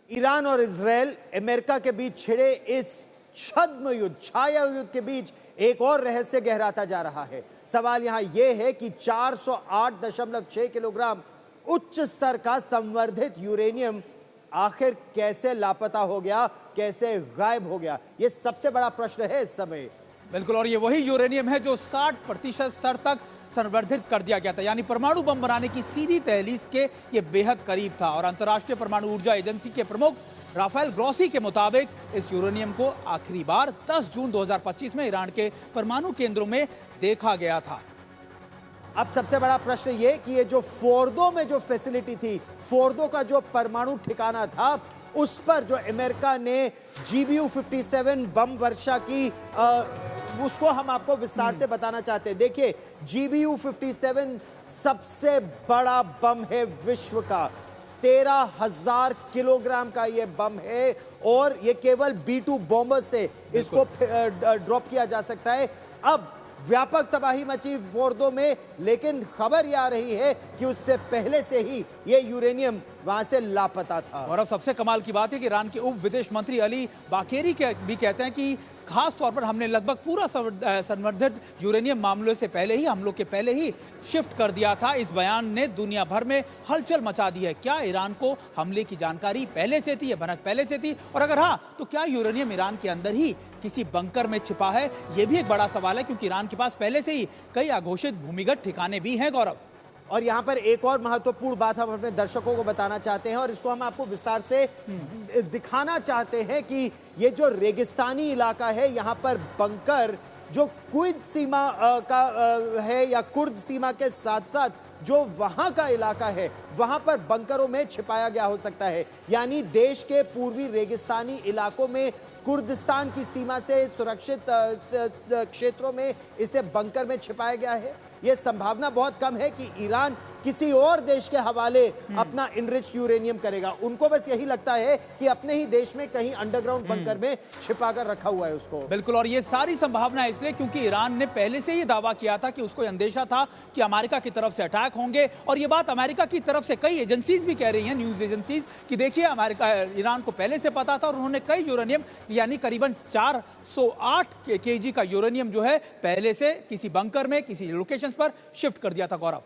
Iran और Israel America के बीच छिड़े इस छद्म युद्ध, छाया युद्ध के बीच एक और रहस्य गहराता जा रहा है। सवाल यहां यह है कि 408.6 किलोग्राम उच्च स्तर का संवर्धित यूरेनियम आखिर कैसे लापता हो गया, कैसे गायब हो गया? यह सबसे बड़ा प्रश्न है इस समय। बिल्कुल, और ये वही यूरेनियम है जो 60% स्तर तक संवर्धित कर दिया गया था, यानी परमाणु बम बनाने की सीधी तहलीस के ये बेहद करीब था। और अंतर्राष्ट्रीय परमाणु ऊर्जा एजेंसी के प्रमुख राफेल ग्रोसी के मुताबिक इस यूरेनियम को आखिरी बार 10 जून 2025 में ईरान के परमाणु केंद्रों में देखा गया था। अब सबसे बड़ा प्रश्न ये कि ये जो फोर्दो में जो फैसिलिटी थी, फोर्दो का जो परमाणु ठिकाना था, उस पर जो अमेरिका ने GBU-57 बम वर्षा की, उसको हम आपको विस्तार से बताना चाहते हैं। देखिए, GBU-57 सबसे बड़ा बम है विश्व का। 13,000 किलोग्राम का यह बम है और यह केवल B-2 बॉम्बर से इसको ड्रॉप किया जा सकता है। अब व्यापक तबाही मची फोर्दो में, लेकिन खबर यह आ रही है कि उससे पहले से ही यह यूरेनियम वहां से लापता था। और अब सबसे कमाल की बात है कि ईरान के उप विदेश मंत्री अली बाकेरी भी कहते हैं कि खास तौर पर हमने लगभग पूरा संवर्धित यूरेनियम मामलों से पहले ही, हम लोग के पहले ही शिफ्ट कर दिया था। इस बयान ने दुनिया भर में हलचल मचा दी है। क्या ईरान को हमले की जानकारी पहले से थी, या भनक पहले से थी? और अगर हाँ, तो क्या यूरेनियम ईरान के अंदर ही किसी बंकर में छिपा है? यह भी एक बड़ा सवाल है, क्योंकि ईरान के पास पहले से ही कई अघोषित भूमिगत ठिकाने भी हैं। गौरव, और यहां पर एक और महत्वपूर्ण बात हम अपने दर्शकों को बताना चाहते हैं और इसको हम आपको विस्तार से दिखाना चाहते हैं कि ये जो रेगिस्तानी इलाका है, यहां पर बंकर जो कुर्द सीमा का है, या कुर्द सीमा के साथ साथ जो वहां का इलाका है, वहां पर बंकरों में छिपाया गया हो सकता है। यानी देश के पूर्वी रेगिस्तानी इलाकों में, कुर्दिस्तान की सीमा से सुरक्षित क्षेत्रों में इसे बंकर में छिपाया गया है। यह संभावना बहुत कम है कि ईरान किसी और देश के हवाले अपना इनरिच्ड यूरेनियम करेगा। उनको बस यही लगता है कि अपने ही देश में कहीं अंडरग्राउंड बंकर में छिपा कर रखा हुआ है उसको। बिल्कुल, और ये सारी संभावना है इसलिए क्योंकि ईरान ने पहले से ही दावा किया था कि उसको अंदेशा था कि अमेरिका की तरफ से अटैक होंगे। और ये बात अमेरिका की तरफ से कई एजेंसीज भी कह रही हैं, न्यूज एजेंसीज, कि देखिए अमेरिका, ईरान को पहले से पता था और उन्होंने कई यूरेनियम, यानी करीबन 408 kg का यूरेनियम जो है पहले से किसी बंकर में, किसी लोकेशन पर शिफ्ट कर दिया था। गौरव।